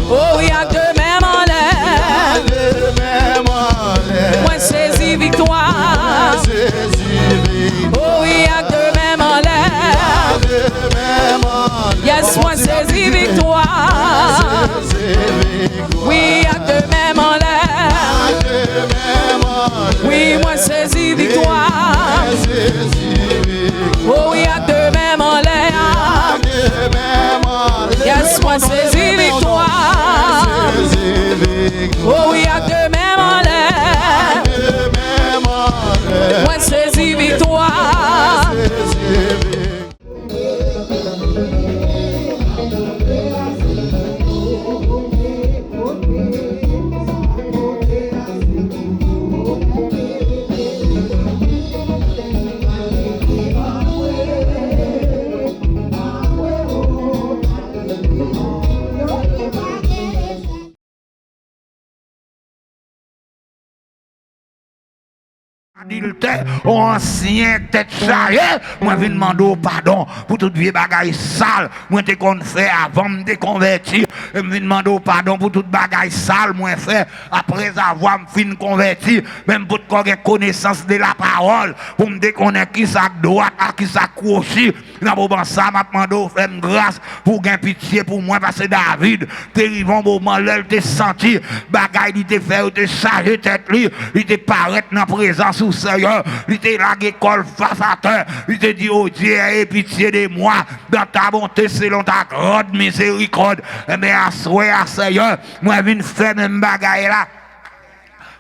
Oh, il y a de même en l'air. Moi, saisis victoire. Oh, il y a de même en l'air. Yes, moi, saisis victoire. Oui, il y a de même en l'air. Oui, moi, saisis victoire. Oh, il y a de même en l'air. Yes, moi, saisis victoire. Oh, il y a de même en l'air. Moi, saisis victoire. Adultère, ancien tête chargée, moi viens demander pardon pour toute vieille bagaille sale, moi te qu'on fait avant me déconvertir, et me demander pardon pour toute bagaille sale, moi fait après avoir me fin converti, même pour qu'on ait connaissance de la parole, pour me déconnaître qui ça droite, qui ça croche, dans bon ça m'a demandé faire grâce pour gagner pitié pour moi parce que David, t'es un moment là, il te senti bagaille, il te fait, il te chargé tête lui, il te paraît dans présence au Seigneur, il te lagué col face à terre, il te dit oh Dieu, aie pitié de moi dans ta bonté selon ta grande miséricorde. Mais à souhait, Seigneur, moi je viens faire même bagaille là.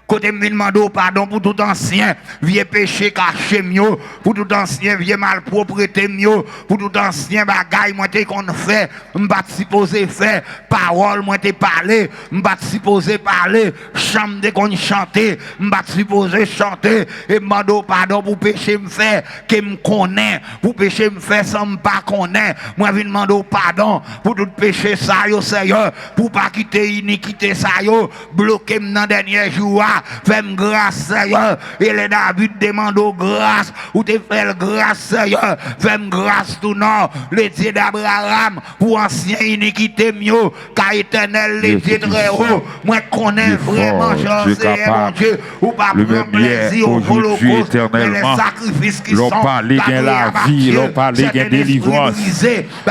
Côté me demande pardon pour tout ancien vieux péché caché mieux, pour tout ancien vieux malpropreté mieux, pour tout ancien bagaille moi t'es qu'on fait, m'pas supposé faire, parole moi t'es parler, m'pas supposé parler, chant de qu'on chanter, m'pas supposé chanter et demande pardon pour péché me faire que me connaît, pour péché me faire sans me pas connaît. Moi viens demander pardon pour tout péché ça yo Seigneur, pour pas quitter iniquité ça yo, bloquer me dans dernier jour. Fais-moi grâce, Seigneur. Et les David demande grâce. Ou te fais grâce, Seigneur. Fais-moi grâce tout non. Les dieux d'Abraham. Pour ancien iniquité mieux. Car éternel, les dieux très haut. Moi, connais vraiment, Jésus, mon Dieu. Ou pas prendre plaisir au holocauste. Mais les sacrifices qui sont. L'on parle de la vie. L'on parle de délivrance.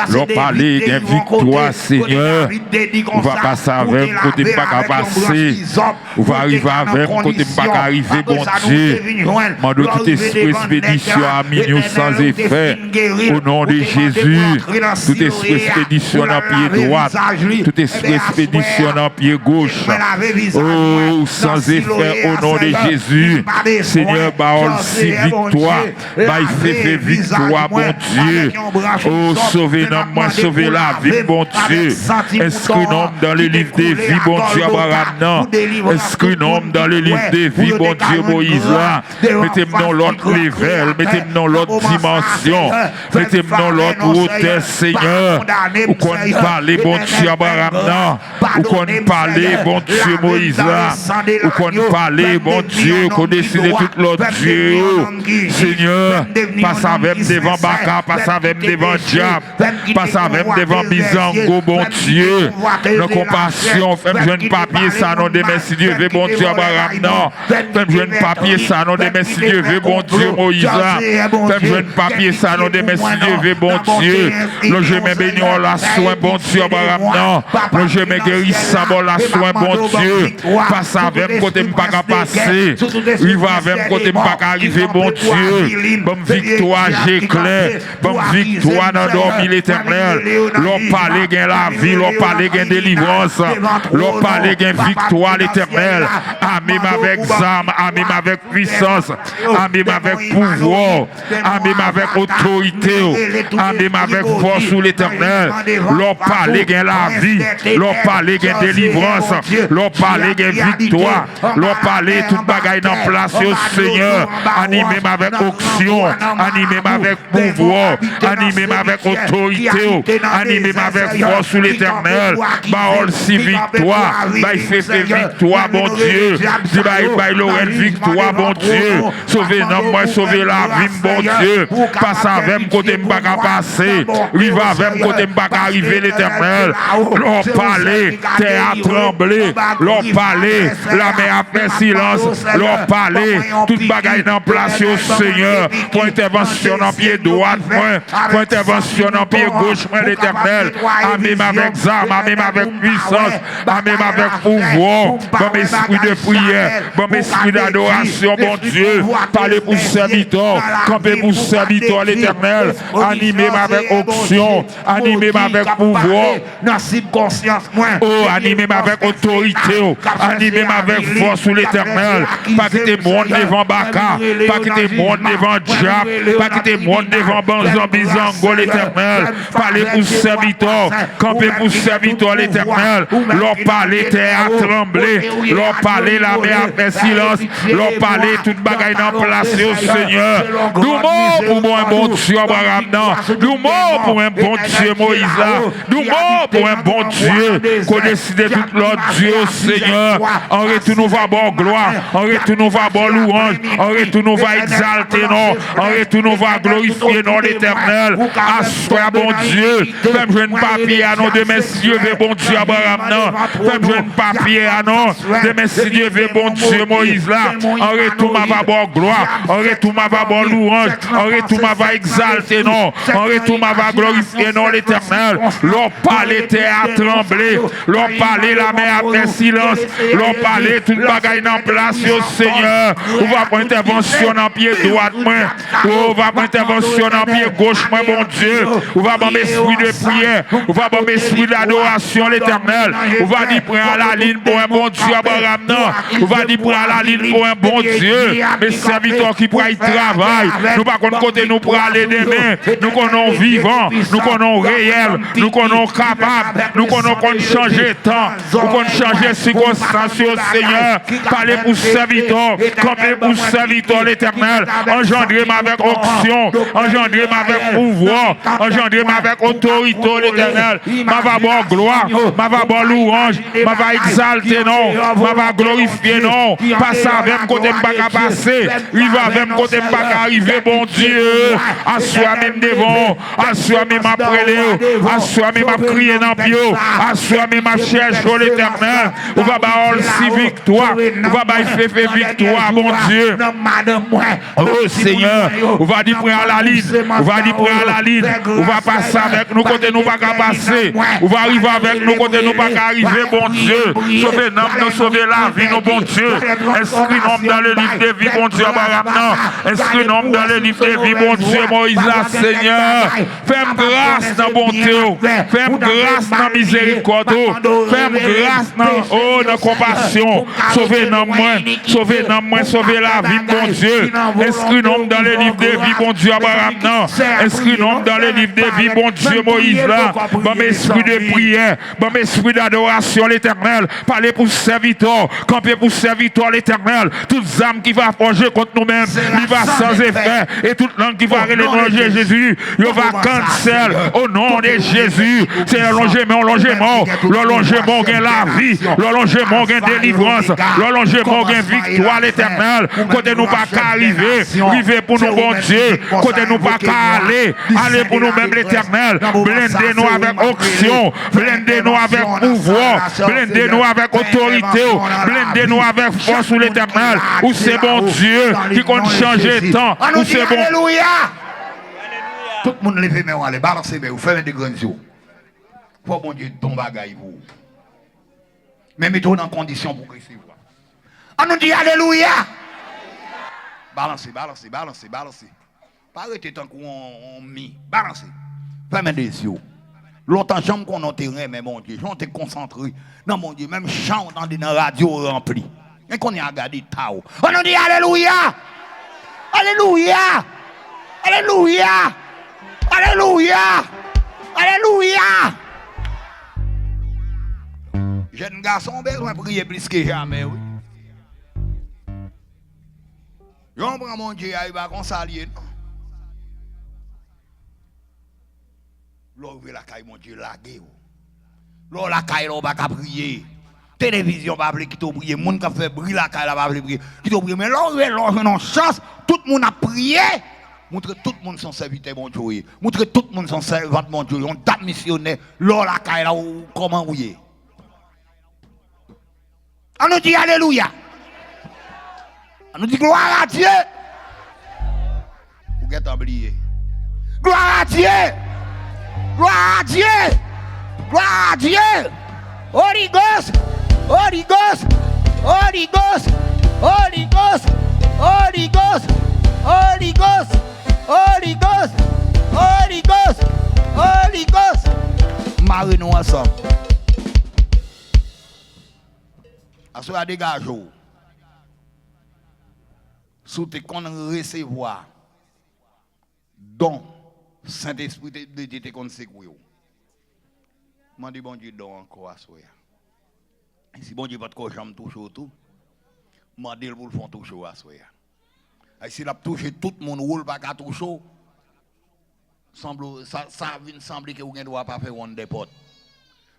L'on parle de victoire, Seigneur. On va passer avec. Côté pas passer. On va arriver avec. Côté pas arriver, bon Dieu, mando toute esprit expédition à minuit sans effet, au nom de Jésus, toute esprit expédition en pied droit, toute esprit expédition en pied gauche, oh, sans effet, au nom de Jésus, Seigneur, baol si victoire, bail fait victoire, bon Dieu, oh, sauvez-nous, sauvez la vie, bon Dieu, inscris-nous dans le livre des vies, bon Dieu, Abraham, inscris-nous dans le livre de vie, bon Dieu, Moïse là, mettez-moi dans l'autre level, mettez-moi dans l'autre dimension, mettez-moi dans l'autre hauteur, Seigneur, ou qu'on parle, bon Dieu, Abraham, ou qu'on parle, bon Dieu, Moïse là, ou qu'on parle, bon Dieu, qu'on décide tout l'autre Dieu, Seigneur, passe avec devant Baka, passe avec devant Diable, passe avec devant Bizango, bon Dieu, nos compassion, fais-moi jeune papier, ça, non, de merci Dieu, bon Dieu, Abraham, non, fais-moi jeune papier, ça, non, de merci Dieu, bon Dieu, Moïse là, fais-moi jeune papier, ça, non, de merci Dieu, bon Dieu, le je me bénis, la soin, bon Dieu, Abraham, non, le je me guéris, ça, bon, la soin, bon Dieu, passe avec, côté m'pas qu'à passer, il va avec, côté m'pas qu'à arriver, bon Dieu, bonne victoire, j'éclaire, bonne victoire dans dormir l'éternel, l'on parle gain la vie, l'on parle gain délivrance, l'on parle gain victoire l'éternel, amen avec âme, amen avec puissance, amen avec pouvoir, amen avec autorité, amen avec force sous l'éternel, l'on parle gain la vie, l'on parle gain délivrance, l'on parle gain victoire, l'on parle toute bagaille dans place au Seigneur, animé avec onction, animé avec pouvoir, animé avec autorité, animé avec force sous l'éternel, parole si victoire, fait victoire, bon Dieu, Dis bye Lorraine victoire, bon Dieu. Sauvez non moi, sauvez la vie, bon Dieu. Passe avec côté m'pas passer. Rive avec côté m'pas arriver l'Éternel. L'on parlait, terre a tremblé. L'on parlait, la mer a fait silence. L'on parlait, toute bagaille dans place au Seigneur. Pour intervention en pied droit, pour intervention en pied gauche, l'Éternel. Même avec âme, même avec puissance, même avec pouvoir. Bon esprit de prière, bon esprit d'adoration, bon Dieu. Parlez pour serviteur, campez pour serviteur l'Éternel. Animez-moi avec option, animez-moi avec pouvoir. Oh, animez-moi avec autorité, animez-moi avec force sur l'Éternel. Pas quitter monde devant Baka, pas quitter monde devant Diable, pas quitter monde devant Banzambizango l'Éternel. Parlez pour serviteur, campez pour serviteur l'Éternel. Leur parler, terre a tremblé. Leur parler, la mer a fait silence. Leur parler, toute bagaille dans place au Seigneur. Nous morts pour moi, un bon Dieu, Abraham. Nous morts pour un bon Dieu, Moïse. Nous morts pour un bon Dieu. Qu'on décide tout l'autre Dieu, Seigneur. En retour, nous va bon gloire. En retour, nous va bon louange. En retour, nous va exalter, non. En retour, nous va glorifier, non, l'Éternel. Assois, bon Dieu. Même jeune papier à nos deux messieurs, bon Dieu, Abraham. Même jeune papier à nous. De messieurs, bon Dieu, Moïse là. En retour, ma va bon gloire. En retour, ma va bon louange. En retour, ma va exalter, non. En retour, ma va glorifier, non, l'Éternel. L'on parlait, terre a tremblé. L'on parlait, la mer a fait silence. L'on parlait, toute bagaille en place, au Seigneur. On va pour intervention en pied droit, moi. On va pour intervention en pied gauche, moi, bon Dieu. On va pour esprit de prière. On va pour esprit d'adoration, l'Éternel. On va dire prendre à la ligne pour un bon Dieu, Abraham. On va dire prendre à la ligne pour un bon Dieu. Mes serviteurs qui pourraient travailler. Nous pas contre côté nous pour aller demain. Nous connaissons vivants, nous connaissons réels, nous connaissons capables, nous connaissons changer de temps, nous connaissons changer circonstances au Seigneur. Parlez pour serviteurs, campez pour serviteurs l'Éternel. Engendrez-moi avec onction, engendrez-moi avec pouvoir, engendrez-moi avec autorité l'Éternel. Ma va bon gloire, ma va bon louange, ma va exalter non, ma va glorifier non. Passe avec côté pas passer, rive avec côté pas arriver bon Dieu. Assois même devant, assois même après Léo, assois même à crier dans bio, assois même à chercher l'Éternel. On va avoir si victoire, on va faire victoire bon Dieu. Oh Seigneur, on va dire prendre à la ligne, on va dire prendre à la ligne, on va passer avec nous côté nous pas passer, on va arriver avec nous côté nous pas arriver bon Dieu. Sauver nous, sauver la vie nous bon Dieu. Inscris-nous dans le livre de vie bon Dieu Abraham. Inscris-nous dans le livre de vie bon Dieu Moïse là Seigneur. Fais-moi grâce dans bonté, fais-moi grâce dans miséricorde, fais-moi grâce dans dans compassion. Sauvez-nous moi, sauvez-nous moi, sauvez la vie bon Dieu. Inscris-nous dans le livre de vie bon Dieu Abraham. Inscris-nous dans le livre de vie bon Dieu Moïse là. Bon esprit de prière, bon esprit d'adoration l'Éternel. Parlez pour serviteur, campez pour serviteur l'Éternel. Toutes âmes qui va forger contre nous-mêmes, il va sans effet. Et toute langue qui va relénonger Jésus, il va cancel au nom de Jésus. C'est l'allongement, l'allongement gagne la vie, l'allongement gagne délivrance, l'allongement gagne victoire l'Éternel. Côté nous pas qu'à arriver pour nous bon Dieu. Côté nous pas qu'à aller pour nous-mêmes l'Éternel. Blindez-nous avec onction, blindez-nous avec pouvoir, blindez-nous avec autorité, blindez-nous avec force sur l'Éternel. Où c'est bon Dieu qui compte changer de temps. Où c'est bon. Alléluia. Tout le monde lève mes mains, balancez mes mains, faites des grands yeux. Faut bon Dieu ton bagaille vous. Mais mettez-vous dans condition pour recevoir. On nous dit Alléluia. Balancez, balancez, balancez, balancez. Pas arrêter tant qu'on mis. Balancez. Fermez les yeux. Longtemps, j'aime qu'on enterre, mais mon Dieu, j'en t'ai concentré. Non, mon Dieu, même chant dans la radio rempli. Et qu'on y a regardé Tao. On nous dit Alléluia. Alléluia. Alléluia. Alléluia. Alléluia. Jeune garçon, besoin de prier plus que jamais, oui. J'en prends mon Dieu, il va consalier. L'ouvre la caille, mon Dieu, la gueule. L'ouvre la caille, on va prier. Télévision va appeler qui t'a prié, monde qui a fait briller la caille va appeler qui t'a prié, mais là non chance, tout le monde a prié. Montre tout le monde son serviteur bon Dieu. Montre tout le monde son servant bon Dieu. On date missionnaire, là la caille là comment vous y. On nous dit alléluia. On nous dit gloire à Dieu. Vous êtes oublié. Gloire à Dieu. Gloire à Dieu. Gloire à Dieu. Holy Ghost. Holy Ghost. Holy Ghost. Holy Ghost. Holy Ghost. Holy Ghost. Holy Ghost. Holy Ghost. Holy Ghost. Marie-nous ensemble. À ce moment dégage. Sous tes qu'on recevoir. Don. Saint-Esprit de Dieu te conseille. Je dis bon Dieu don encore à soi. Si bon Dieu votre corps jamais touche tout, je dis pour le font toucher à soi. Et s'il a touché tout le monde roule pas qu'à toucher, ça vient sembler que vous ne doit pas faire un dépôt.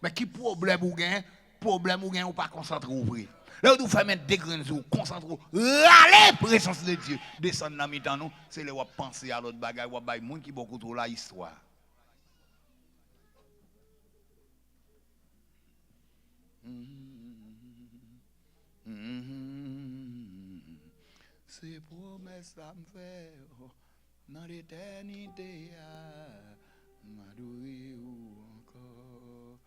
Mais qui problème vous gagnez? Problème vous gagnez ou pas concentrer ouvrir. Là vous faites mettre des graines vous concentrer. Allez présence de Dieu descendre dans mi-temps nous, c'est le vous penser à l'autre bagaille, vous bail monde qui beaucoup trop la histoire. C'est promesse à me faire dans l'éternité m'adorer encore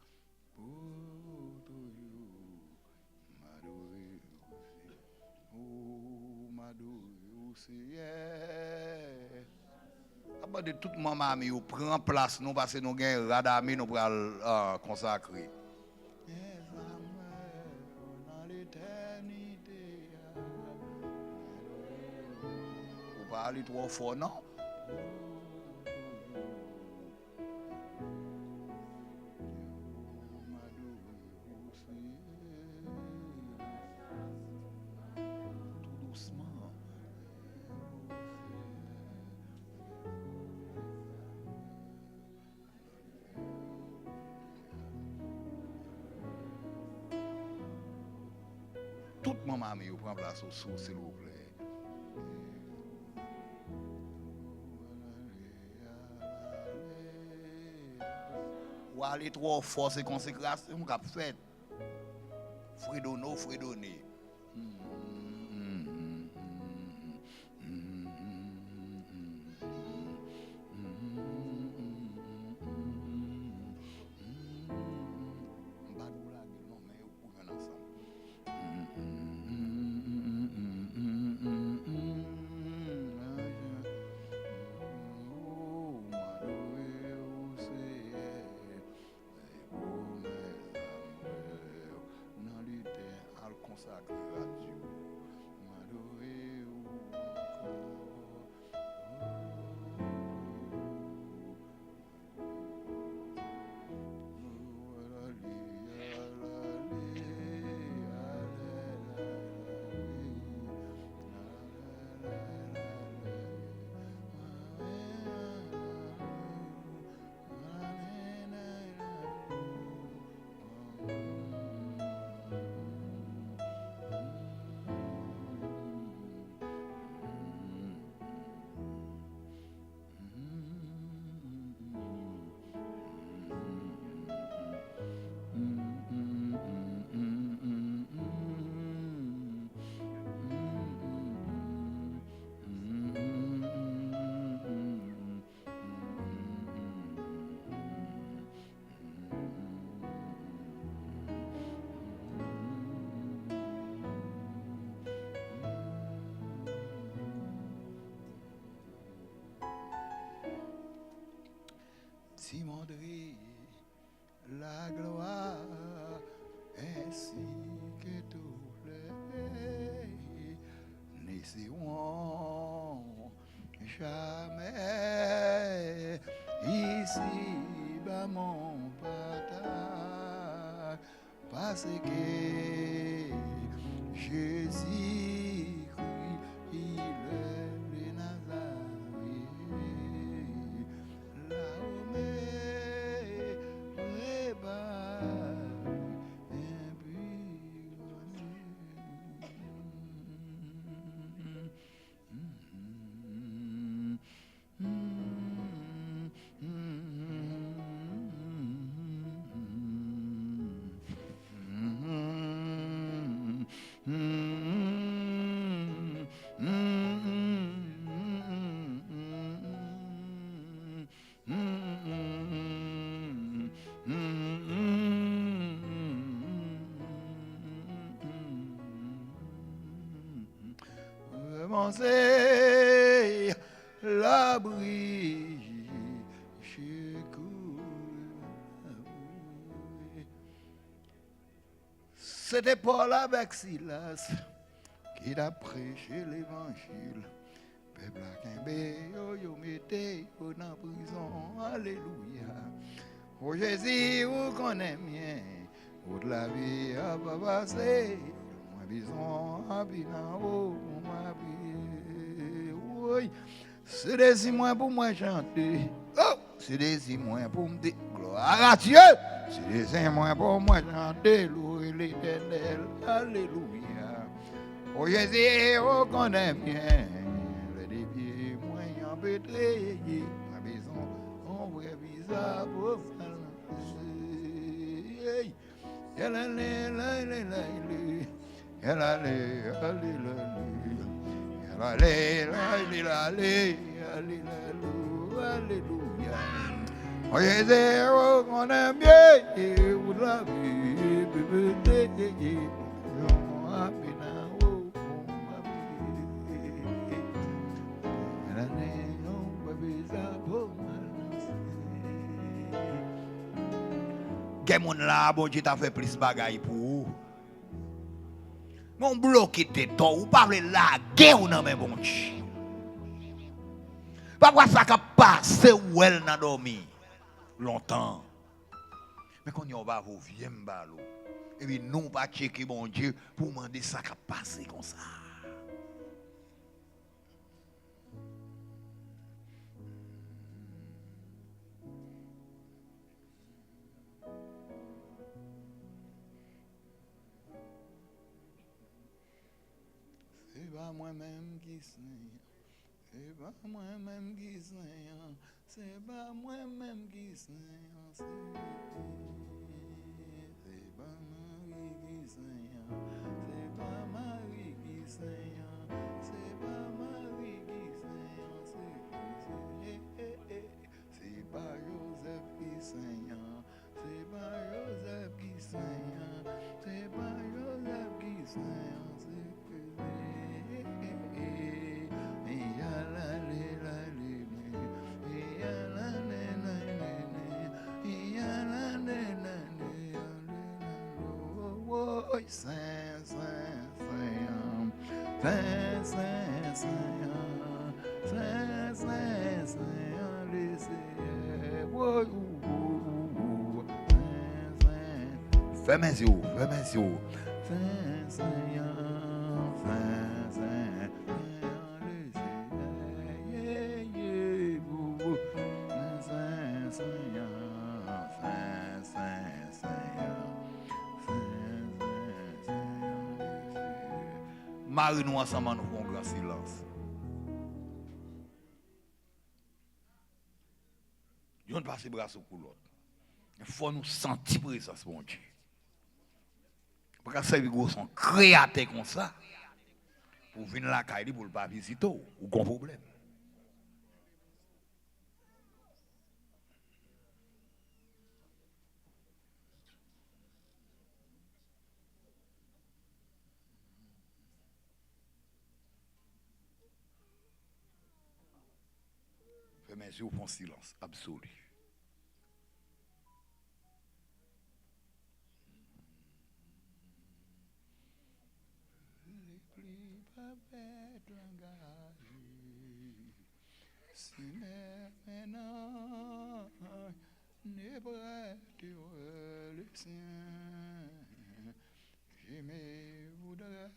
pour toujours m'adorer m'adorer aussi après de toute maman nous prend place nous parce que nous gagnons radamé nous pour consacrer. Aller trop fort, non? Tout doucement. Toute maman, mais prend place au sous, s'il vous plaît. Ou aller trop fort, c'est consécration qu'a fait. Fredonner. Si montrer la gloire ainsi que tout les n'essaieront jamais ici bas mon partage parce que Jésus il est le Nazareth. C'est l'abri. C'était Paul avec Silas qui a prêché l'évangile. Peuple à yo mettez dans prison. Alléluia. Oh Jésus, vous connaissez bien. Pour la vie à pas passer. Moi, bison, à binao, moi, oui. C'est des mois pour moi chanter. Oh, c'est des mois pour me dire gloire à Dieu. C'est des mois pour moi chanter, louer l'Éternel. Alléluia. Oh Jésus, on connaît bien. Le défi, moi, en pétré. Ma maison, on voit bizarre pour faire. Elle allait, alléluia. Oh Jésus, on aime bien, vous l'avez, bébé, Quel monde là, bon Dieu t'a fait plus de bagailles pour vous. Mon bloqué tes toi, ou pas la guerre ou non, mais bon Dieu. Pas quoi ça a passé ou elle n'a dormi longtemps. Mais quand on va vous viens balo. Et puis nous pas checker bon Dieu pour demander ça qui a passé comme ça. C'est pas moi-même qui sais. C'est pas moi-même qui sais. C'est pas moi-même qui sais. C'est pas Marie qui sait. C'est pas Marie qui sait. C'est pas Marie qui sait. C'est pas Joseph qui sait. C'est pas Joseph qui sait. C'est pas Joseph qui sait. Fais mes yeux, fais mes yeux. Marie nous ensemble nous font un grand silence. Nous ne passons pas sur l'autre. Il faut nous sentir présence mon Dieu. Parce que ces gros sont créatés comme ça. Pour venir la caille pour ne pas visiter ou qu'on problème. Fais mes yeux font silence absolu. J'aimais voudrais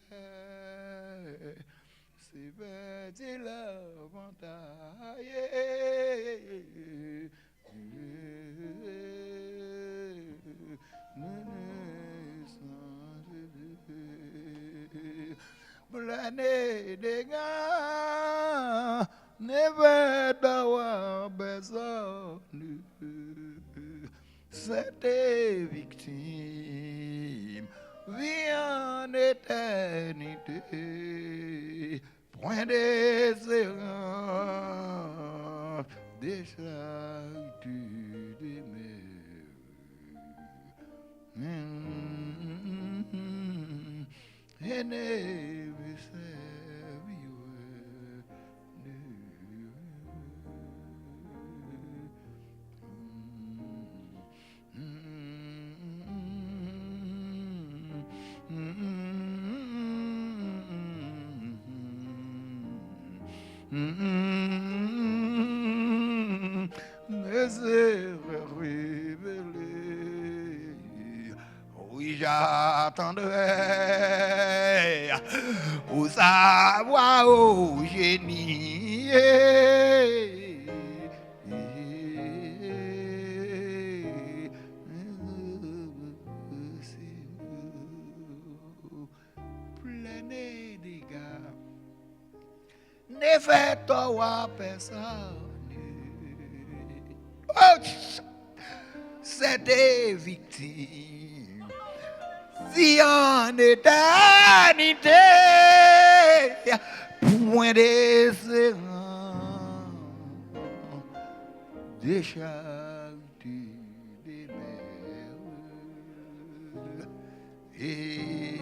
c'est petit l'avantage l'année des gars ne va d'avoir besoin c'était victime viens en éternité, point d'espérance, des charitudes des mers. Oui, j'attendrai pour savoir au génie. Plein de dégâts, ne fais-toi personne. Oh, c'est des victimes, vie en éternité, point d'espérance, des charitudes des mers. Et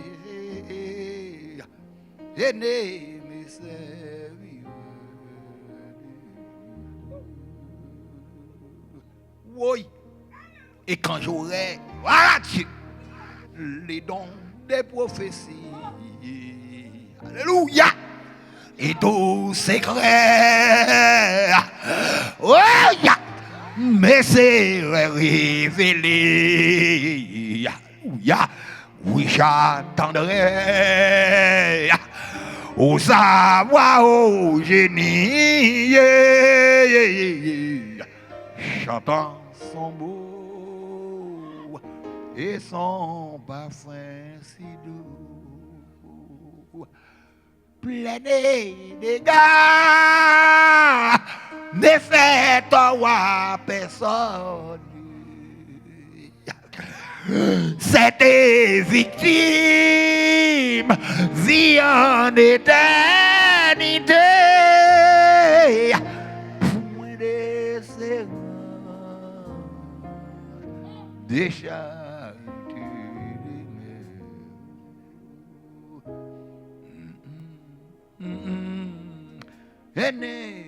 mes serviteurs. Oui. Et quand j'aurai, voilà Dieu, les dons des prophéties, alléluia, et tout secret, oh, mais c'est révélé, alléluia, oui j'attendrai, au savoir, au génie, chantant son beau et son parfum si doux, plein de dégâts, ne fais-toi personne. Cette victime vit en éternité, point de séance, des charitudes des mers.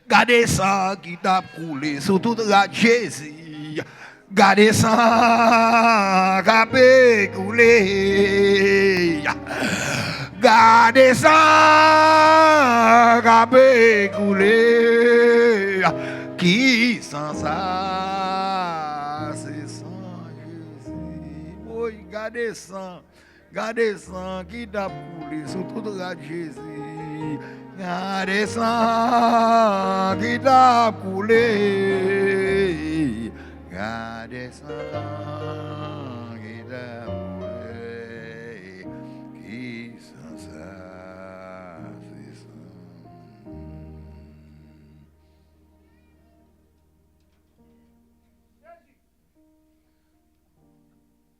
Gardez ça qui t'a coulé sur toute la Jésus. Gardez ça qui a coulé. Gardez ça qui a coulé. Qui sans ça, c'est sans Jésus. Oui, gardez ça qui t'a coulé sur toute la Jésus. Gardez ça qui t'a coulé. Gardez ça qui t'a coulé. Qui sans ça, c'est ça.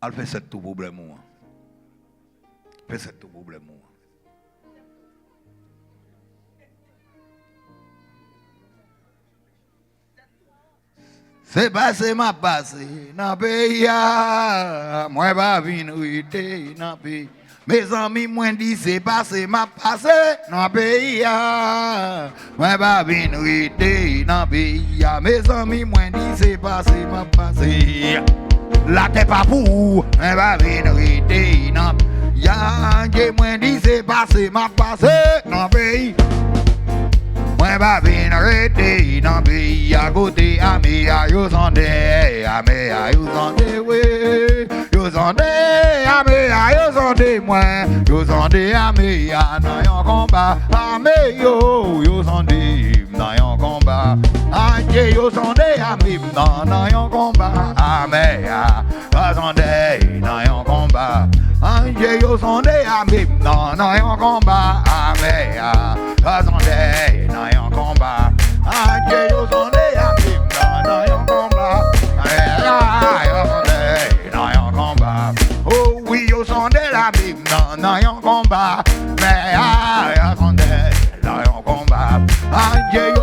Elle fait cette tout problème. Fait cette tout problème. C'est passé, m'a passé, dans le pays, moi pas venir dans le pays. Mes amis m'ont dit c'est passé, m'a passé, dans le pays, moi pas venir dans le pays. Mes amis m'ont dit c'est passé, m'a passé. La tête pas pour, moi pas venir dans le pays. Moi dit c'est passé, m'a passé, dans le pays. Moi pas venir arrêter dans le pays à côté à mes yo sonde oui yo sonde à mes yo sonde moi yo sonde à mes dans un combat à mes yo sonde dans un combat Dieu yo sonde à mes dans un combat à mes yo sonde dans un combat Dieu yo sonde à mes dans un combat à mes yo sonde dans un combat Dieu yo sonde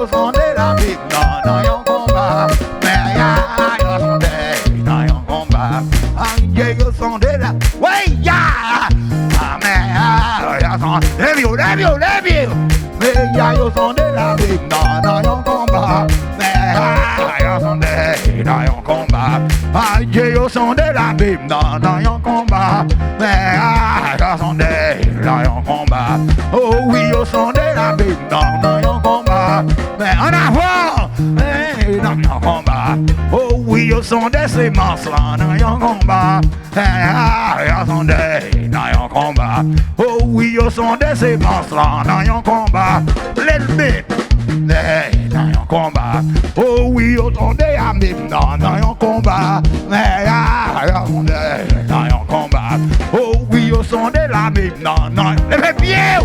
yo sont de la Bible dans yon combat. Mais yo sont de dans yon combat. Ange yo sont de la. Oui, ya. Mais yo sont de vieux. Mais yo sont de la Bible dans yon combat. Mais yo sont de dans yon combat. Ange yo sont de la Bible dans yon combat. Mais yo sont de dans yon combat. Oh oui, yo sont de la Bible dans yon combat. Mais en avant, dans yon combat. Oh oui, yo sont des semences là dans yon combat. Yo sont des dans yon combat. Oh oui, yo sont des semences là dans yon combat. Little bit. Dans yon combat. Oh oui, yo sont des amis dans yon combat. Mais yo sont des dans yon combat. Oh oui, yo sont des amis dans les pieds.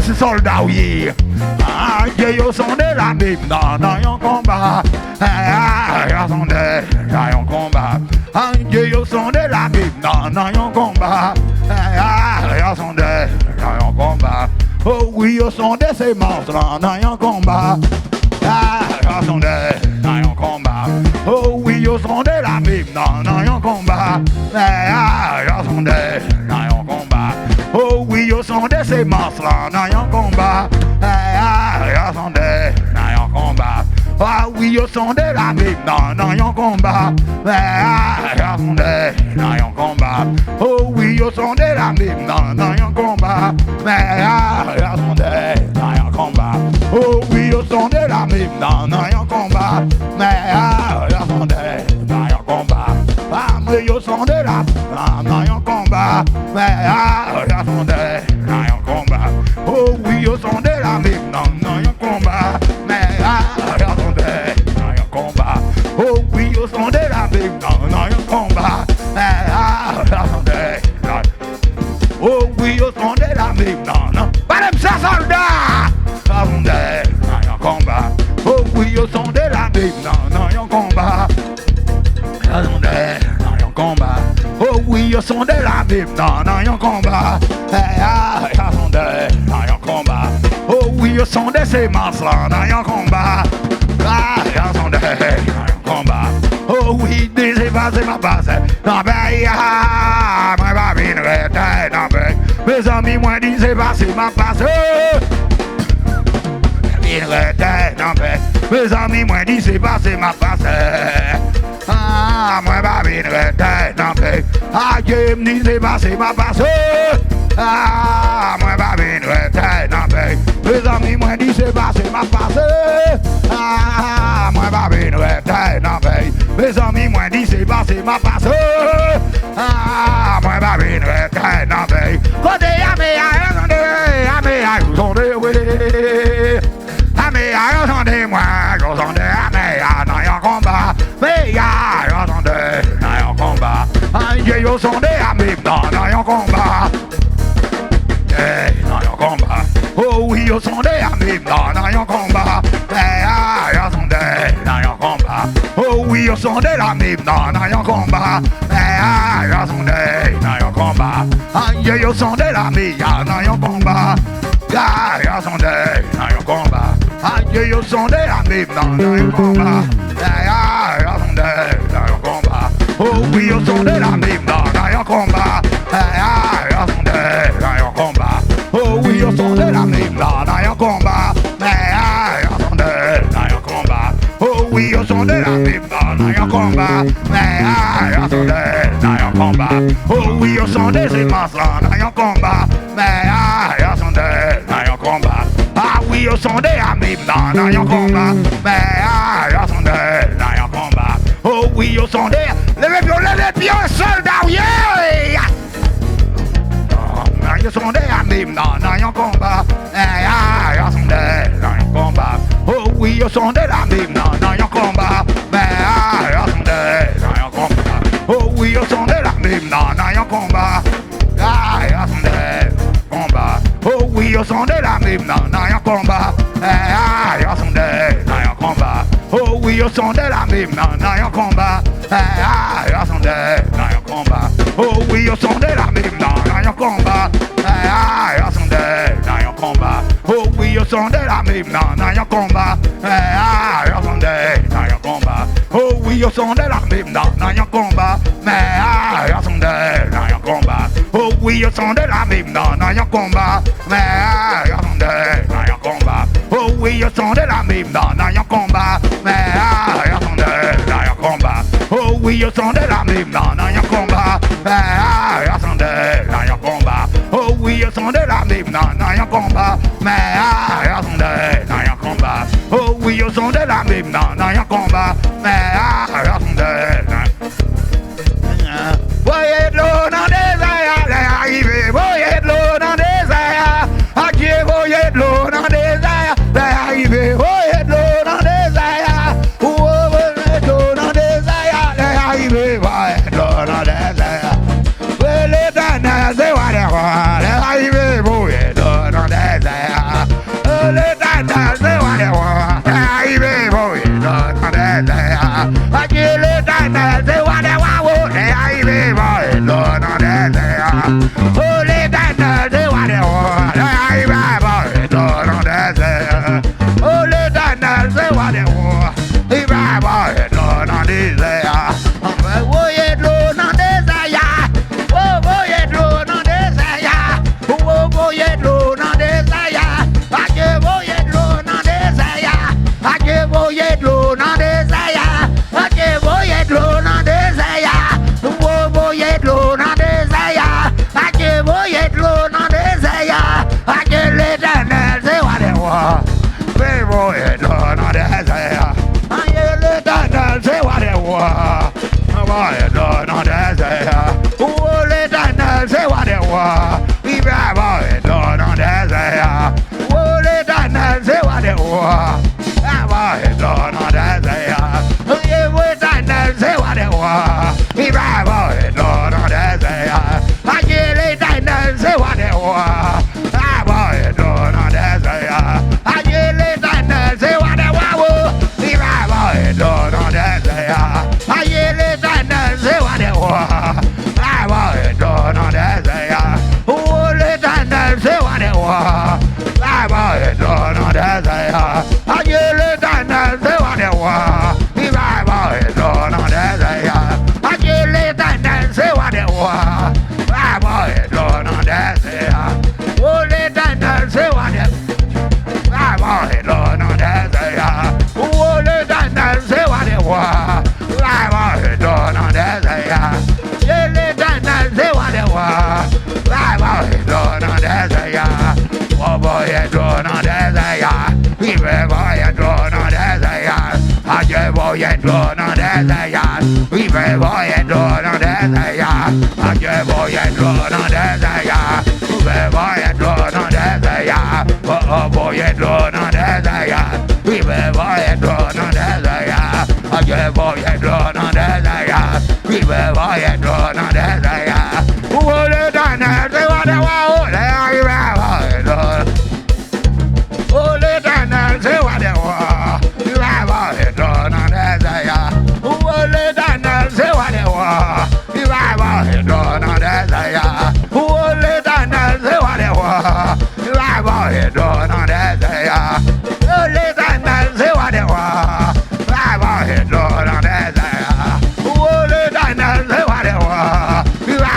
C'est soldat, oui. Yo sont des amis dans yon combat. Yo sont des dans yon combat. Yo sont des amis dans yon combat. Yo sont des dans yon combat. Oh oui, yo sont des semences dans yon combat. Yo sont des dans yon combat. Oh oui, yo sont des amis dans yon combat. Yo sont des dans yon combat. Oh oui, yo sont des semences dans yon combat. Yo sont des dans yon combat. Ah oui, yo sont des amis dans yon combat. Yo sont des dans yon combat. Oh oui, yo sont des amis dans yon combat. Yo sont des dans yon combat. Oh oui, yo sont des amis dans yon combat. Yo sont des dans yon combat. Ah mais yo sont des amis dans yon combat. Yo sont des dans yon combat. Oh oui, yo sont des amis dans yon combat. Yo sont des dans yon combat. Oh oui, yo sont des amis dans yon combat. Yo sont des oh oui, yo sont des amis dans Madame ça soldat. Yo sont des dans yon combat. Oh oui, yo sont des amis dans yon combat. Yo sont des dans yon combat. Oh oui, yo sont des amis dans yon combat. Yo sont des dans yon combat. Oh oui, yo sont des semences là dans yon combat. Yo sont des dans yon combat. Oh oui, c'est ma base. Non, ben, moi, va venir, non, ben, mes amis, moi, disent, c'est ma base. Non, ben, mes amis, moi, disent, c'est ma base. Moi, va venir, non, ben, Dieu me dit, c'est ma base. Moi, va venir, non, ben, mes amis, moi, disent, c'est ma base. Moi, va venir, non, ben, mes amis, moi, disent, c'est ma base. Moi, va venir, non, ben, côté, attendez, moi, j'entendais, dans yon combat, mais j'entendais, dans yon combat, yo sont des amis dans yon combat, dans yon combat, oh oui, yo sont des amis dans yon combat, yo sont des dans yon combat, oh oui, yo sont des amis dans yon combat, yo sont des dans yon combat, yo sont des amis dans yon combat. Yo sont des dans yon combat. Yo sont des amis dans yon combat. Yo sont des dans yon combat. Oh oui, yo sont des amis dans yon combat. Yo sont des dans yon combat. Oh oui, yo sont des amis dans yon combat. Yo sont des dans yon combat. Oh oui, yo sont des amis dans yon combat. Yo sont des dans yon combat. Oh oui, yo sont des semences dans yon combat. Yo sont des dans yon combat. Ah oui, yo sont des amis dans yon combat. Yo sont des dans yon combat. Oh oui, yo sont des les pions soldats, yeah! Yo sont des amis dans yon combat. Yo sont des dans yon combat. Oh oui, yo sont des amis dans yon combat. Yo sont des dans yon combat. Oh oui, yo sont des amis dans yon combat. Yo sont des combat. Oh oui, yo sont des amis dans yon combat. Yo sont des dans yon combat. Oh oui, yo sont des amis dans yon combat. Yo sont des dans yon combat. Oh oui, yo sont des amis dans yon combat. Yo sont des dans yon combat. Oh oui, yo sont de la même dans un combat. Ils sont dans un combat. Oh oui, ils sont de la même dans un combat. Mais ils sont dans un combat. Oh oui, ils sont de la même dans un combat. Mais ils sont dans un combat. Oh oui, ils sont de la même dans un combat. Mais ils sont dans un combat. Oh oui, ils sont de la même dans un combat. Mais ils sont dans un combat. Oh oui, ils sont de la même dans un combat. Mais ils sont dans un combat. Oh oui, ils sont de la même dans un combat. Mais ils sont dans un voyez de l'eau dans des airs, les arrivés, voyez de l'eau dans des airs. Adieu, voyez de l'eau dans des airs, les arrivés, voyez de l'eau dans des airs. Voyez de l'eau dans des airs, les arrivés, voyez de l'eau dans des airs. Les derniers, c'est what they want, les arrivés, voyez de l'eau dans des airs. Les derniers, c'est what they want, les arrivés, voyez de l'eau dans des airs. Adieu, les derniers, c'est what they want, les arrivés, voyez de l'eau dans des airs. Oh, les derniers, c'est what they want, les arrivés, voyez de l'eau dans des airs. Oh, les derniers, c'est what they want, les arrivés, voyez de l'eau dans des airs. Voyez de l'eau dans des airs. Oh, voyez de l'eau dans des airs. Oh, voyez de l'eau dans des airs. Adieu, voyez de l'eau dans des airs. Adieu, voyez de l'eau dans des airs. Adieu, voyez de l'eau dans des airs. Oh, voyez de l'eau dans des airs. Adieu, voyez de l'eau dans des airs. Adieu, l'Éternel, c'est what they want. Mais voyez de l'eau dans des airs. Adieu, l'Éternel, c'est what they want. Voyez de l'eau dans des airs. Oh, l'Éternel, c'est what they want. Il va voyez de l'eau dans des airs. Oh, l'Éternel, c'est what they want. Voyez de l'eau dans des airs. Oh, l'Éternel, c'est what they want. Il va voyez de l'eau dans des airs. Adieu, l'Éternel, c'est what they want. Voyez de l'eau dans des airs. Adieu, l'Éternel, c'est what they want. Il va voyez de l'eau dans des airs. Adieu, l'Éternel, c'est what they want. Voyez de l'eau dans des airs. Oh, l'Éternel, c'est what they want. Voyez de l'eau dans des airs. Adieu, l'Éternel, c'est what they want. Il va voyez de l'eau dans des airs. Adieu, l'Éternel, c'est what they want. Voyez de l'eau dans des airs. Oh, l'Éternel, c'est what they want. Voyez de l'eau dans des airs. Oh, l'Éternel, c'est what they want. Voyez de l'eau dans des airs. L'Éternel, c'est what they want. Voyez de l'eau dans des airs. Oh, voyez de l'eau dans des airs. Il veut voyez de l'eau dans des airs. Adieu, voyez de l'eau dans des airs. Il veut voyez de l'eau dans des airs. Adieu, voyez de l'eau dans des airs. Il veut voyez de l'eau dans des airs. Oh, voyez de l'eau dans des airs. Il veut voyez de l'eau dans des airs. Adieu, voyez de l'eau dans des airs. Il veut voyez de l'eau dans des airs. Oh, l'Éternel, c'est what they want. Voyez de l'eau. Oh, l'Éternel, c'est what they want. Il va voyez de l'eau dans des airs. Oh, l'Éternel, c'est what they want. Il va voyez de l'eau dans des airs. Oh, l'Éternel, c'est what they want. Il va voyez de l'eau dans des airs. Oh, l'Éternel, c'est what they want. Il va voyez de l'eau dans des airs. Oh, l'Éternel, c'est what they want. Il va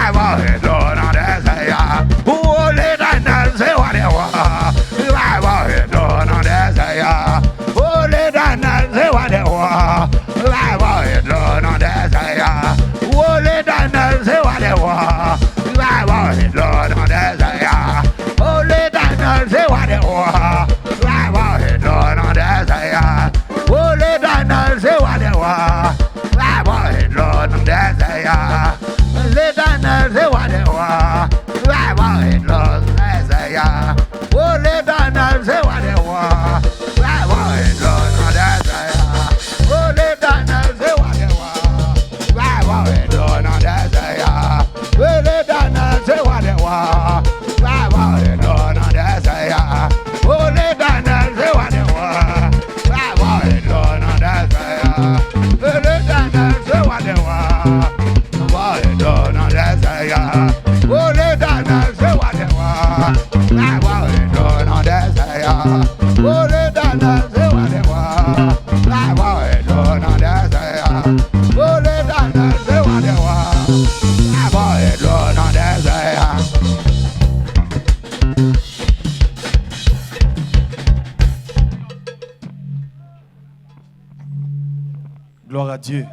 Gloire à Dieu.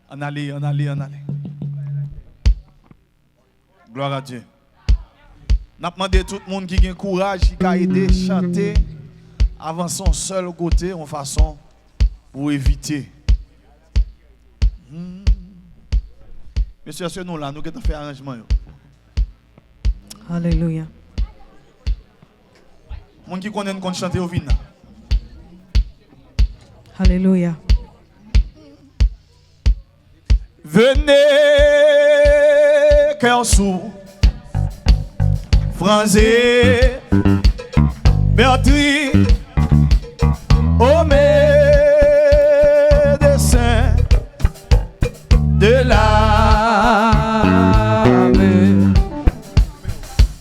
En aller. Gloire à Dieu. N'a demandé à tout le monde qui a courage, qui a aidé, chanter, avançons seul au côté, en façon pour éviter. Monsieur, c'est nous là, nous qui avons fait arrangement. Alléluia. Monde qui connaît qu'on chanter au vin. Alléluia. Venez, cœur sourd, Franzé, Bertri, ô médecin de l'âme,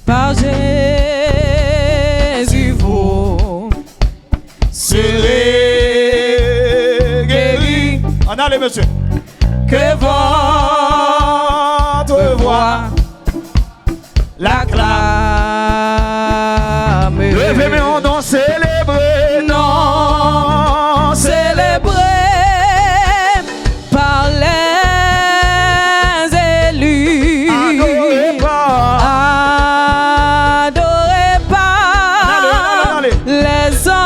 par Jésus vous serez guéris. En allez, monsieur. Que votre voix l'acclame. Levez mes hanches, non célébrer, non célébrer par les élus. Adorez pas les anges.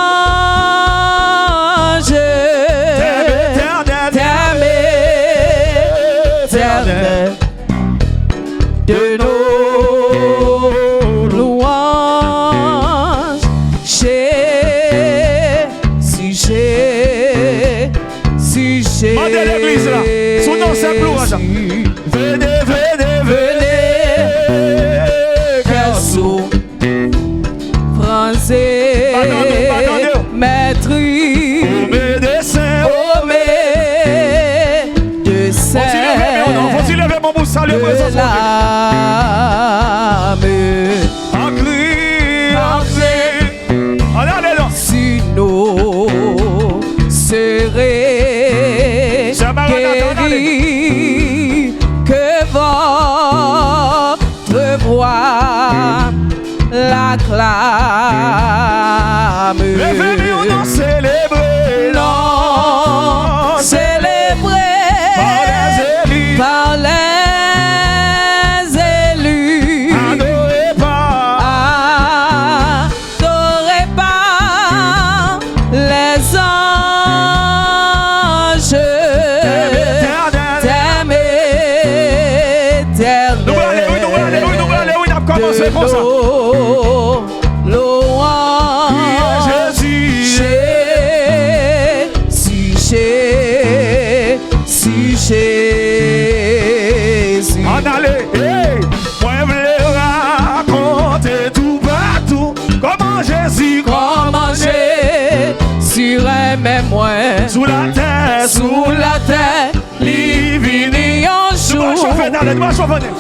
De nos louanges, si j'ai. Mandez l'église là, sous nos cinq louanges. Venez, cœur sourd, français, maître, médecin, faut-il lever mon bouche, salut, présence de l'âme. En cri. On allez là. Si nous serez guéris, que votre voix l'acclame. Levez-nous, non célébrer, non célébrer par les élus. Adorez pas les anges. T'aimes éternel. Nous allons, on a commencé comme ça. Jésus. En allez, hey, moi je voulais raconter tout partout comment Jésus, sur un même moins sous la terre, livini en jour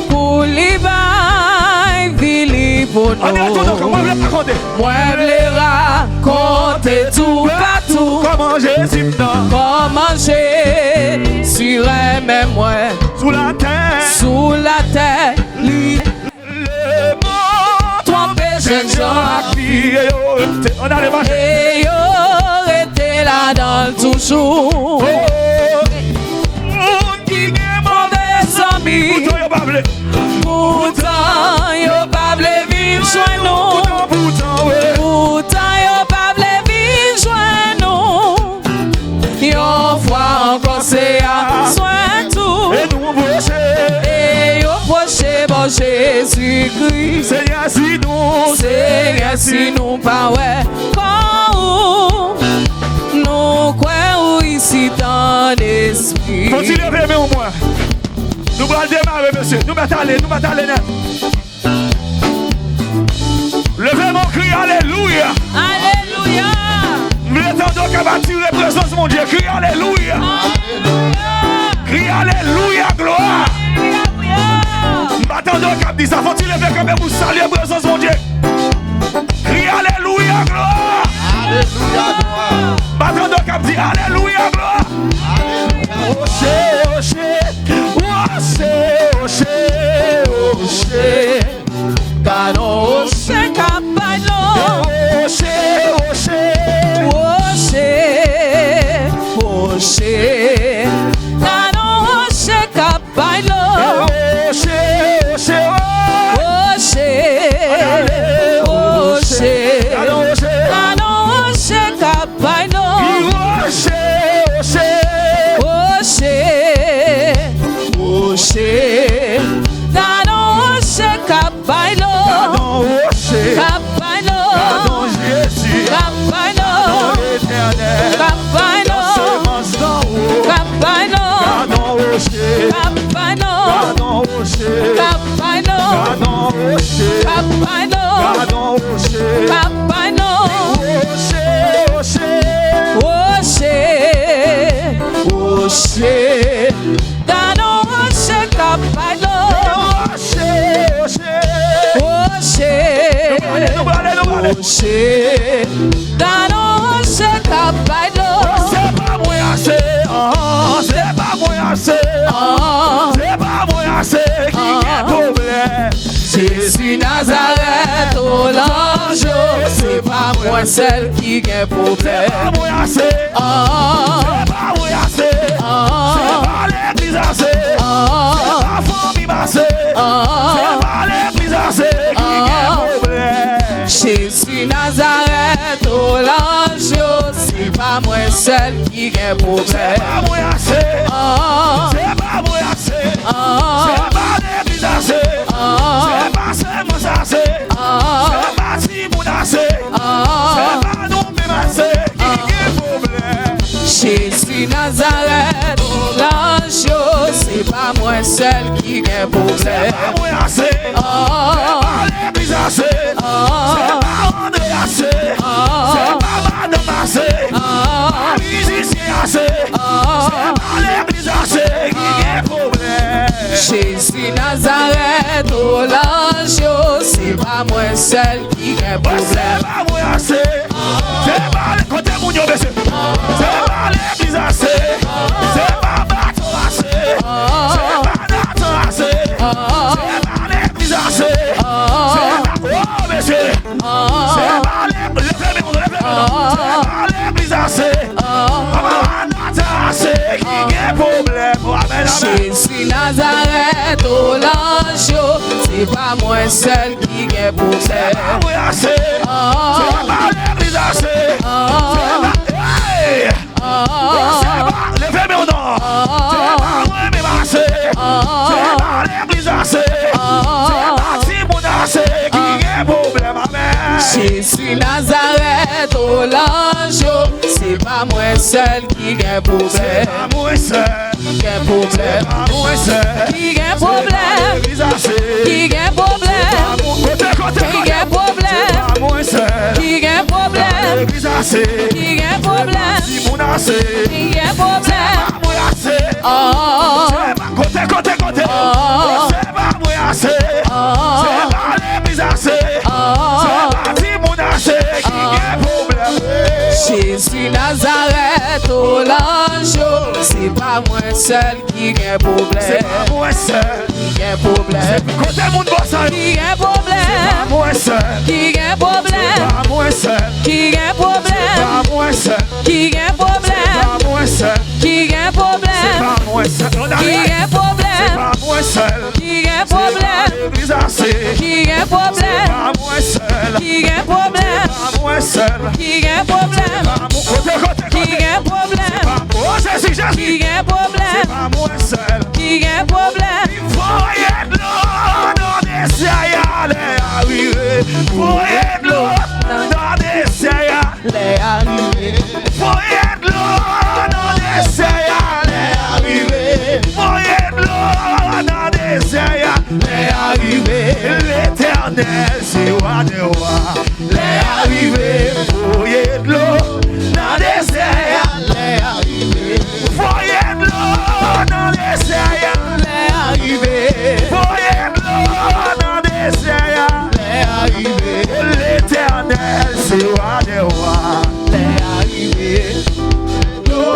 pour l'hiver, vili pour nous. Moi je voulais raconter tout partout comment Jésus, sur un même moins sous la terre, le trompé jeune gens on allait marcher et yo était là dans toujours. Qui est mauvais ami, pourtant yo pas vle vivre joindre nous. Pourtant yo pas vle vivre joindre nous. Yo fois encore c'est à soin tout. et nous procher Et yo proche bon Jésus-Christ. c'est si nous pas ouais quand nous croyons ici dans l'esprit. faut-il lever au moins. Nous allons démarrer, monsieur. Nous mettons aller net. Levez mon cri, alléluia. Alléluia. Nous attendons qu'à bâtir la présence de mon Dieu. Crie alléluia. Crie alléluia, gloire. Nous attendons qu'à dire ça. Faut-il lever quand même pour saluer la présence de mon Dieu. Crie alléluia, gloire. Alléluia, gloire. Nous attendons qu'à dire alléluia, gloire. Canon, c'est capano. rocher, dans nos rochers qu'a pas d'eau. C'est pas moi assez, c'est pas moi assez, c'est pas moi assez qui a problème. Jésus Nazareth, oh l'ange, c'est pas moi celle qui a problème. C'est pas moi assez, c'est pas moi assez, c'est pas l'église assez, c'est pas famille assez, c'est pas l'église assez qui a problème. Jésus Nazareth, oh l'ange, c'est pas moi celle qui a problème. C'est pas moi assez, c'est pas moi assez, c'est pas l'église assez, c'est pas seulement assez, c'est pas Simon assez, c'est pas nous même assez qui a problème. Jésus Nazareth, oh l'ange, c'est pas moi celle qui a problème. C'est pas moi assez, c'est pas l'église assez, c'est pas André assez, c'est pas madame assez, pas musicien assez, c'est pas l'église assez qui a problème. Jésus Nazareth, oh l'ange, c'est pas moi celle qui a problème. C'est pas moi assez, c'est pas le côté mounio baissé, c'est pas l'église assez, c'est pas bateau assez, c'est pas Nathan assez, c'est pas l'église assez, c'est pas oh baissé, c'est pas l'église, c'est pas l'église assez, c'est pas Nathan assez qui a problème. Amen, amen. Jésus Nazareth, oh l'ange, c'est pas moi celle qui a problème. C'est pas moi assez, c'est pas l'église assez, c'est pas hey, c'est pas le fermé au nord, c'est pas moi même assez, c'est pas l'église assez, c'est pas Simon assez qui a problème. Amen. Jésus Nazareth, oh l'ange, c'est pas moi celle qui a problème. C'est pas moi seul, Qui a problème. c'est pas moi seul, Qui a problème. l'église assez, Qui a problème. côté, Qui a problème. c'est pas moi seul, Qui a problème. l'église assez, Qui a problème. Simon assez, Qui a problème. pas moi assez. Oh, C'est pas côté, c'est pas moi assez, c'est pas l'église assez, c'est pas Simon assez qui a problème. Jésus Nazareth, oh l'ange, c'est pas moi seul qui a C'est problème. pas moi seul, Qui a problème. côté mon boss, Qui a c'est pas problème. moi seul, Qui a problème. pas moi seul, Qui a problème. pas moi seul, Qui a problème. pas moi seul, Qui a problème. pas moi seul, Qui a problème. pas moi seul, Qui a problème. l'église assez, Qui a problème. pas moi seul, Qui a problème. pas moi seul, Qui a problème. pas mon côté, Qui a problème. oh c'est si Jésus, Qui a problème. pas moi seul. Qui a problème. Voyez de l'eau dans des céréales arriver. Voyez de l'eau dans des céréales. Les arrivés. Voyez de l'eau dans des céréales arriver. Voyez de l'eau dans des céréales arriver. L'éternel, c'est roi des rois. Les arrivés. Voyez de l'eau dans des céréales arriver. Voyez de l'eau dans des céréales arriver. Voyez de l'eau dans des céréales arriver. L'éternel, c'est roi des rois. Les arriver. L'eau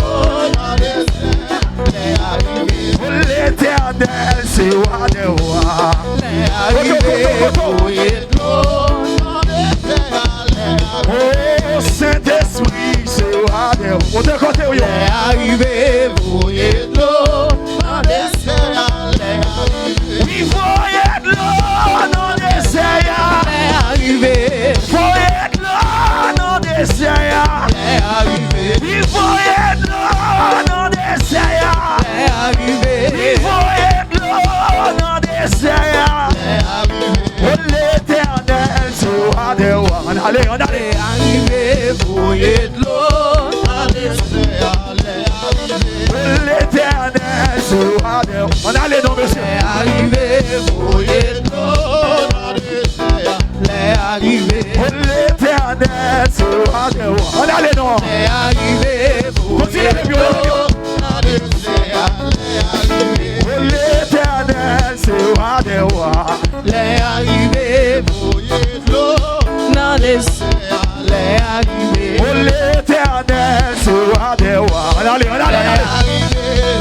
dans des céréales arriver. L'éternel, c'est roi des rois. Les arriver. Voyez de l'eau dans des céréales arriver. Oh Saint-Esprit, c'est roi des rois. De côté où Les arrivés. Voyez de l'eau dans des céréales. oui, voyez de l'eau dans des céréales. Les arrivés. Voyez de l'eau dans des céréales. Les arrivés. Oui, voyez de l'eau dans des céréales. Les arrivés. Oui, voyez de l'eau dans des céréales. Oh, l'éternel, c'est roi des rois. Allez, on allait. Les arrivés. Voyez de l'eau dans des céréales. L'éternel, c'est roi des rois. On allait, non, monsieur. Les arrivés. Voyez de l'eau dans des céréales. Les arrivés. Oh, l'éternel, c'est roi des rois. On allait, non. Les arrivés. Continuez, Voyez de l'eau dans des céréales. Oh, l'éternel, c'est roi des rois. Les arrivés. Voyez de l'eau dans des céréales. arrivé. Oh l'éternel sera des rois. Allez.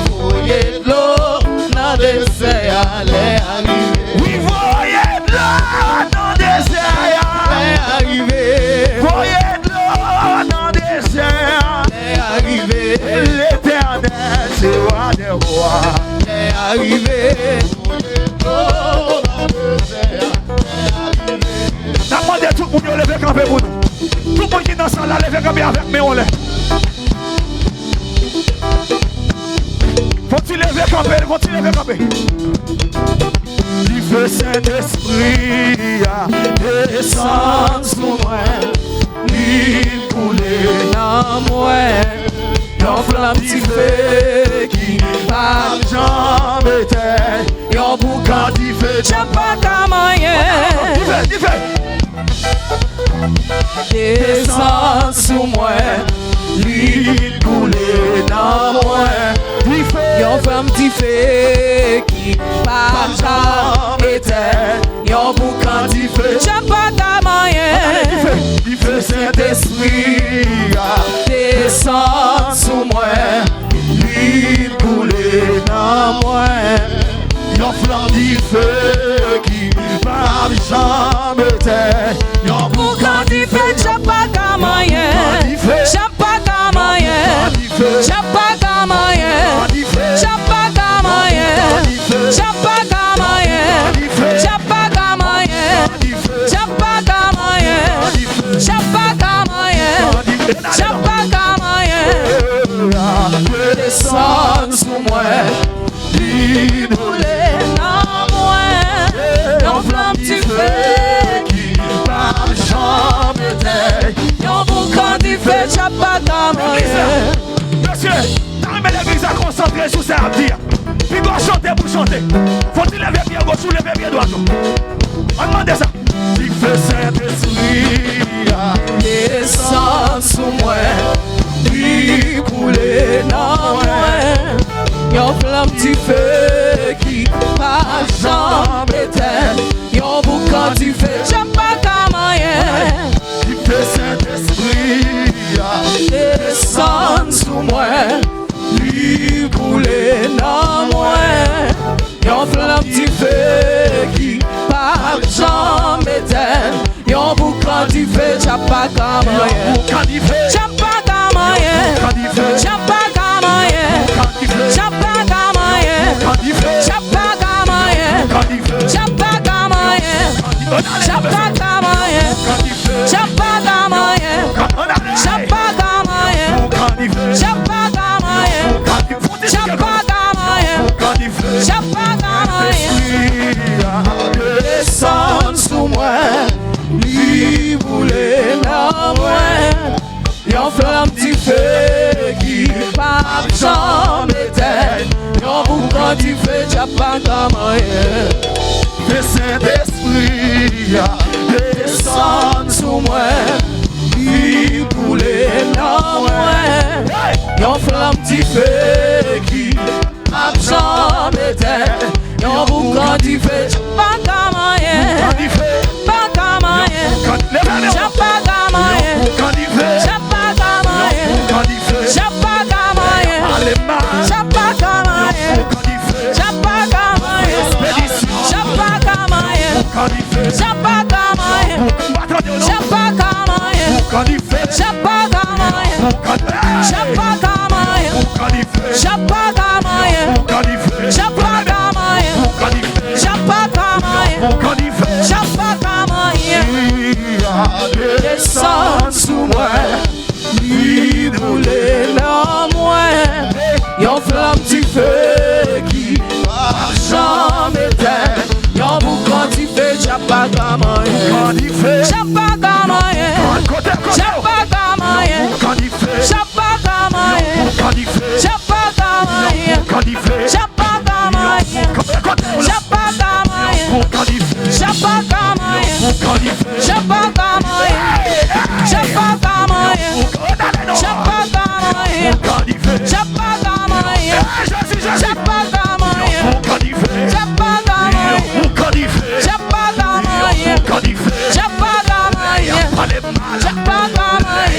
Voyez de l'eau dans le désert, allez arriver. Oui, voyez de l'eau dans le désert. Allez arriver. Voyez de l'eau dans le désert. Allez arriver. L'éternel sera des rois. Allez arriver. Voyez de l'eau dans le désert. T'as demandé tout le monde de lever camper pour nous. Tout le monde qui est dans ça là, lever camper avec mes on l'est. Faut-il lever camper, faut-il lever camper. Du feu Saint-Esprit descend Sous moi, l'île coulée. dans moi, yon flamme ti feu qui parle. Jean Bétel, Yon boucan quand il fait J'ai pas qu'à moyen. il fait. Descends sous moi, l'huile coulée dans moi. Yon femme ti feu qui parle jamais éteint. Yon boucan ti feu. J'ai pas qu'à moyen. Il fait Saint-Esprit Descends sous moi, l'île coulée dans moi. Yon flamme du feu qui parle jamais terre. Yon Boucan ti feu, j'ai pas qu'à moyen. J'ai pas qu'à moyen. J'ai pas qu'à moyen. J'ai pas qu'à moyen. J'ai pas qu'à moyen. J'ai pas qu'à moyen. J'ai pas qu'à moyen. J'ai pas qu'à moyen. J'ai pas qu'à moyen. Descends sous moi, l'huile coulée dans moi. Yon flamme ti feu qui parle jamais terre. Yon boucan ti feu, j'ai pas qu'à moyen. Monsieur, t'arrives l'église à concentrer sur ça à dire. Puis go chanter pour chanter. Faut-il lever bien gauche ou lever bien droit? On demande ça. Il fait Saint-Esprit. Descends sous moi, l'huile coulée dans moi. Yon flamme ti feu qui parle jamais terre. Yon boucan ti feu, j'ai pas qu'à moyen. Il fait Saint-Esprit. Descends sous moi, l'huile coulée dans moi. Yon flamme ti feu qui parle jamais terre. Yon boucan ti feu, j'ai pas qu'à moyen. J'ai pas qu'à moyen. J'ai pas qu'à moyen. J'ai pas qu'à moyen. J'ai pas qu'à moyen. J'ai pas qu'à moyen. J'ai pas qu'à moyen. J'ai pas qu'à moyen. J'ai pas qu'à moyen. J'ai pas qu'à moyen. J'ai pas qu'à moyen. J'ai pas qu'à moyen. Descends sous moi, l'huile coulée dans moi. Yon flamme ti feu qui parle jamais terre. Yon boucan ti feu, j'ai pas qu'à moyen. Le Saint-Esprit Descends sous moi, l'huile coulée dans moi. Yon flamme ti feu qui parle jamais terre. Yon boucan ti feu, j'ai pas qu'à moyen. Pas qu'à moyen. J'ai pas qu'à moyen. J'ai pas qu'à moyen. J'ai pas qu'à moyen. J'ai pas qu'à moyen. J'ai pas qu'à moyen. J'ai pas qu'à moyen. J'ai pas qu'à moyen. J'ai pas qu'à moyen. J'ai pas qu'à moyen. J'ai pas qu'à moyen. J'ai pas qu'à moyen. J'ai pas qu'à moyen. J'ai pas qu'à moyen. J'ai pas qu'à moyen. Descends sous moi, l'huile coulée dans moi. Yon flamme ti feu qui parle jamais terre. Yon boucan ti feu, j'ai pas qu'à moyen. J'ai pas qu'à moyen. J'ai pas qu'à moyen. J'ai pas qu'à moyen. J'ai pas qu'à moyen. J'ai pas qu'à moyen. J'ai pas qu'à moyen. J'ai pas qu'à moyen. J'ai pas qu'à moyen. J'ai pas qu'à moyen. J'ai pas qu'à moyen. J'ai pas qu'à moyen. J'ai pas qu'à moyen. J'ai pas qu'à moyen. J'ai pas qu'à moyen. J'ai pas qu'à moyen. J'ai pas qu'à moyen.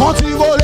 On t'y vole,